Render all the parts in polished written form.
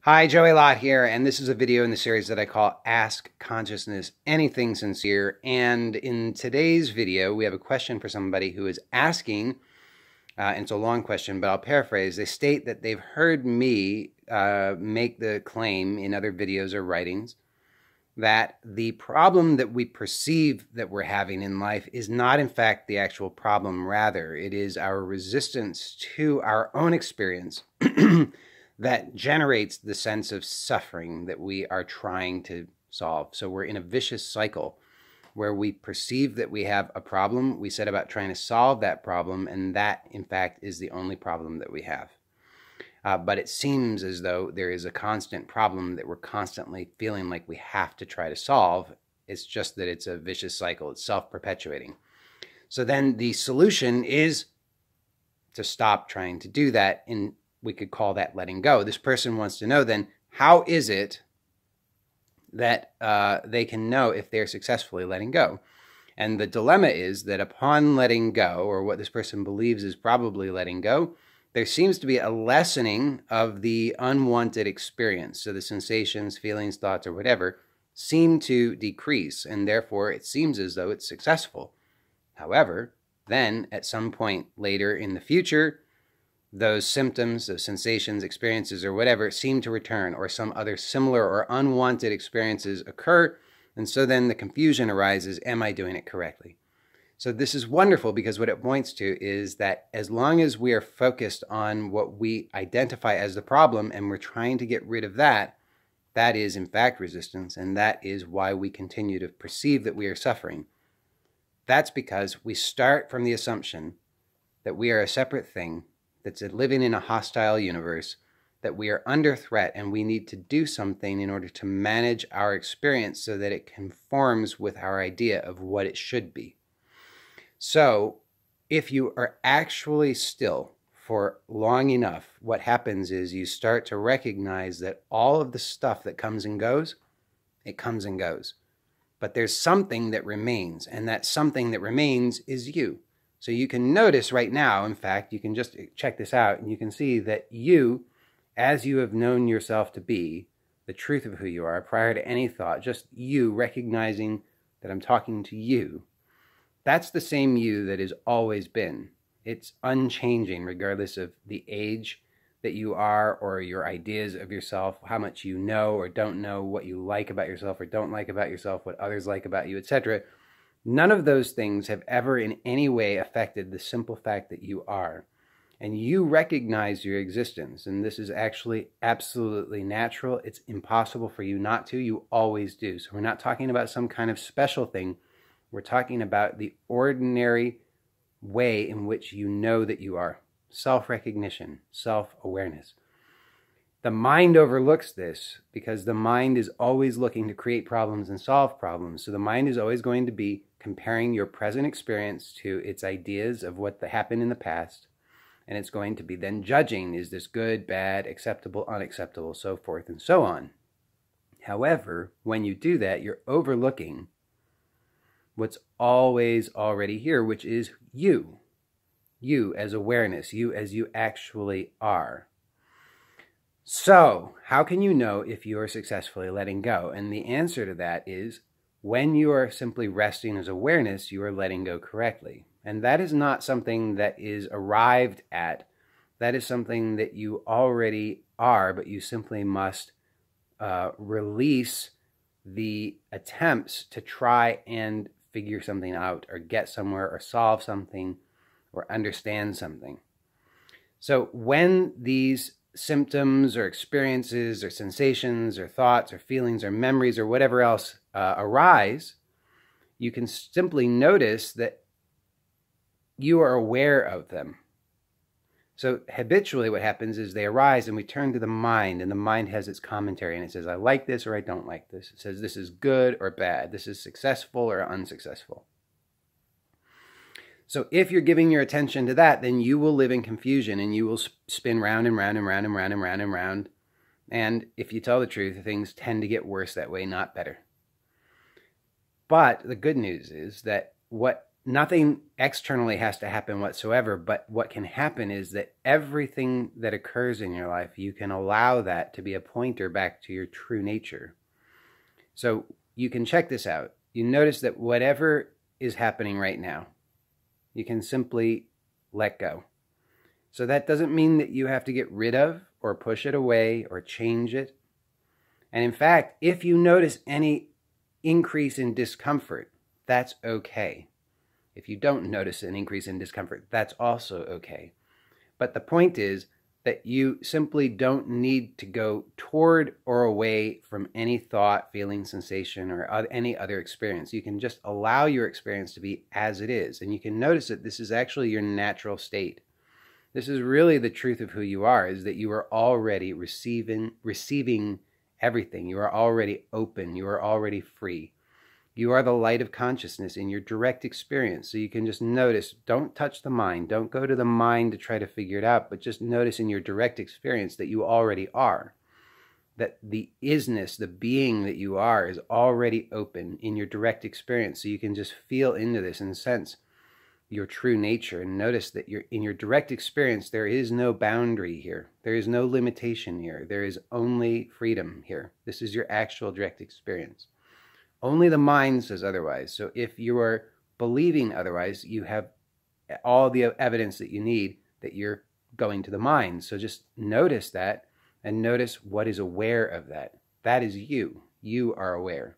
Hi, Joey Lott here, and this is a video in the series that I call Ask Consciousness Anything Sincere. And in today's video, we have a question for somebody who is asking, and it's a long question, but I'll paraphrase. They state that they've heard me make the claim in other videos or writings that the problem that we perceive that we're having in life is not in fact the actual problem. Rather, it is our resistance to our own experience that generates the sense of suffering that we are trying to solve. So we're in a vicious cycle where we perceive that we have a problem, we set about trying to solve that problem, and that, in fact, is the only problem that we have. But it seems as though there is a constant problem that we're constantly feeling like we have to try to solve. It's just that it's a vicious cycle. It's self-perpetuating. So then the solution is to stop trying to do that, and we could call that letting go. This person wants to know then, how is it that they can know if they're successfully letting go? And the dilemma is that upon letting go, or what this person believes is probably letting go, there seems to be a lessening of the unwanted experience. So the sensations, feelings, thoughts, or whatever seem to decrease, and therefore it seems as though it's successful. However, then at some point later in the future, those symptoms, those sensations, experiences, or whatever seem to return, or some other similar or unwanted experiences occur, and so then the confusion arises, am I doing it correctly? So this is wonderful because what it points to is that as long as we are focused on what we identify as the problem and we're trying to get rid of that, that is in fact resistance, and that is why we continue to perceive that we are suffering. That's because we start from the assumption that we are a separate thing that's living in a hostile universe, that we are under threat and we need to do something in order to manage our experience so that it conforms with our idea of what it should be. So if you are actually still for long enough, what happens is you start to recognize that all of the stuff that comes and goes, it comes and goes. But there's something that remains, and that something that remains is you. So you can notice right now, in fact, you can just check this out, and you can see that you, as you have known yourself to be, the truth of who you are, prior to any thought, just you recognizing that I'm talking to you, that's the same you that has always been. It's unchanging regardless of the age that you are or your ideas of yourself, how much you know or don't know, what you like about yourself or don't like about yourself, what others like about you, etc. None of those things have ever in any way affected the simple fact that you are. And you recognize your existence. And this is actually absolutely natural. It's impossible for you not to. You always do. So we're not talking about some kind of special thing. We're talking about the ordinary way in which you know that you are. Self-recognition, self-awareness. The mind overlooks this because the mind is always looking to create problems and solve problems. So the mind is always going to be comparing your present experience to its ideas of what happened in the past. And it's going to be then judging, is this good, bad, acceptable, unacceptable, so forth and so on. However, when you do that, you're overlooking what's always already here, which is you. You as awareness, you as you actually are. So, how can you know if you are successfully letting go? And the answer to that is, when you are simply resting as awareness, you are letting go correctly. And that is not something that is arrived at. That is something that you already are, but you simply must release the attempts to try and figure something out or get somewhere or solve something or understand something. So when these symptoms or experiences or sensations or thoughts or feelings or memories or whatever else arise, you can simply notice that you are aware of them. So habitually what happens is they arise and we turn to the mind, and the mind has its commentary and it says, I like this or I don't like this. It says this is good or bad. This is successful or unsuccessful. So if you're giving your attention to that, then you will live in confusion and you will spin round and round and round and round and round and round. And if you tell the truth, things tend to get worse that way, not better. But the good news is that what nothing externally has to happen whatsoever, but what can happen is that everything that occurs in your life, you can allow that to be a pointer back to your true nature. So you can check this out. You notice that whatever is happening right now, you can simply let go. So that doesn't mean that you have to get rid of or push it away or change it. And in fact, if you notice any increase in discomfort, that's okay. If you don't notice an increase in discomfort, that's also okay. But the point is that you simply don't need to go toward or away from any thought, feeling, sensation, or any other experience. You can just allow your experience to be as it is. And you can notice that this is actually your natural state. This is really the truth of who you are, is that you are already receiving everything. You are already open. You are already free. You are the light of consciousness in your direct experience. So you can just notice, don't touch the mind. Don't go to the mind to try to figure it out, but just notice in your direct experience that you already are. That the isness, the being that you are, is already open in your direct experience. So you can just feel into this and sense your true nature, and notice that in your direct experience, there is no boundary here. There is no limitation here. There is only freedom here. This is your actual direct experience. Only the mind says otherwise. So if you are believing otherwise, you have all the evidence that you need that you're going to the mind. So just notice that and notice what is aware of that. That is you. You are aware.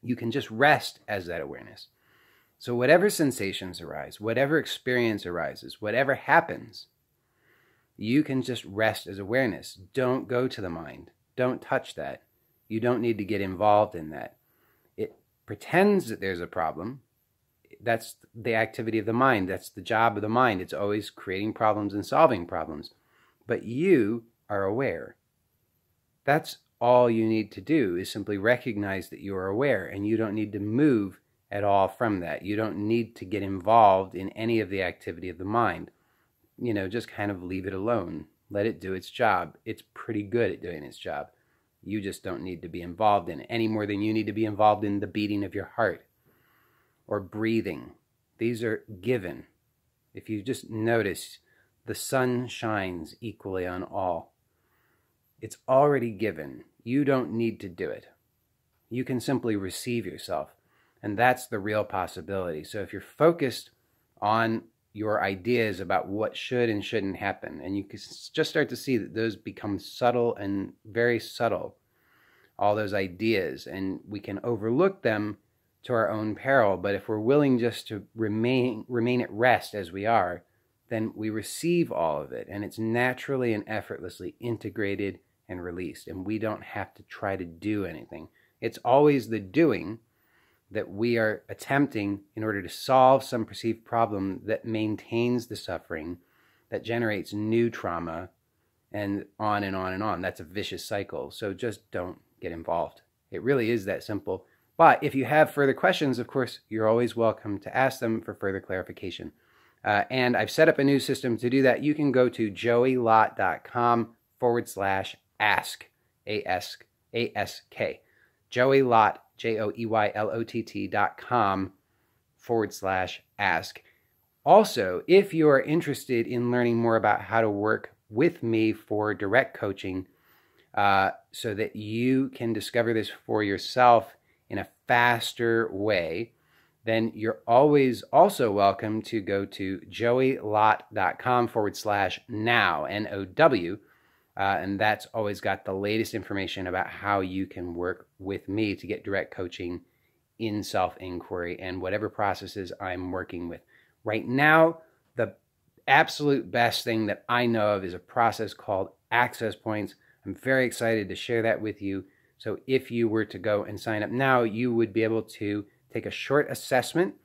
You can just rest as that awareness. So whatever sensations arise, whatever experience arises, whatever happens, you can just rest as awareness. Don't go to the mind. Don't touch that. You don't need to get involved in that. It pretends that there's a problem. That's the activity of the mind. That's the job of the mind. It's always creating problems and solving problems. But you are aware. That's all you need to do, is simply recognize that you are aware, and you don't need to move at all from that. You don't need to get involved in any of the activity of the mind. You know, just kind of leave it alone. Let it do its job. It's pretty good at doing its job. You just don't need to be involved in it any more than you need to be involved in the beating of your heart or breathing. These are given. If you just notice, the sun shines equally on all. It's already given. You don't need to do it. You can simply receive yourself. And that's the real possibility. So if you're focused on your ideas about what should and shouldn't happen, and you can just start to see that those become subtle and very subtle, all those ideas, and we can overlook them to our own peril. But if we're willing just to remain at rest as we are, then we receive all of it, and it's naturally and effortlessly integrated and released, and we don't have to try to do anything. It's always the doing that we are attempting in order to solve some perceived problem that maintains the suffering, that generates new trauma, and on and on and on. That's a vicious cycle. So just don't get involved. It really is that simple. But if you have further questions, of course, you're always welcome to ask them for further clarification. And I've set up a new system to do that. You can go to joeylott.com/ask, A-S-K. Joey Lott, joeylott.com/ask. Also, if you are interested in learning more about how to work with me for direct coaching, so that you can discover this for yourself in a faster way, then you're always also welcome to go to joeylott.com/now, N-O-W. And that's always got the latest information about how you can work with me to get direct coaching in self-inquiry and whatever processes I'm working with. Right now, the absolute best thing that I know of is a process called Access Points. I'm very excited to share that with you. So if you were to go and sign up now, you would be able to take a short assessment,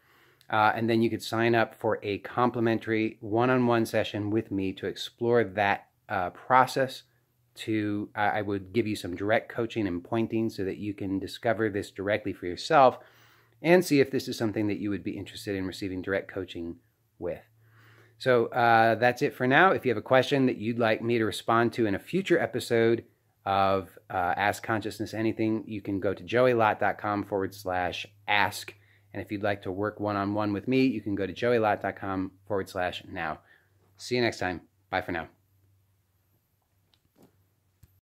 and then you could sign up for a complimentary one-on-one session with me to explore that process. I would give you some direct coaching and pointing so that you can discover this directly for yourself and see if this is something that you would be interested in receiving direct coaching with. So that's it for now. If you have a question that you'd like me to respond to in a future episode of Ask Consciousness Anything, you can go to joeylott.com/ask, And if you'd like to work one-on-one with me, you can go to joeylott.com/now. See you next time. Bye for now.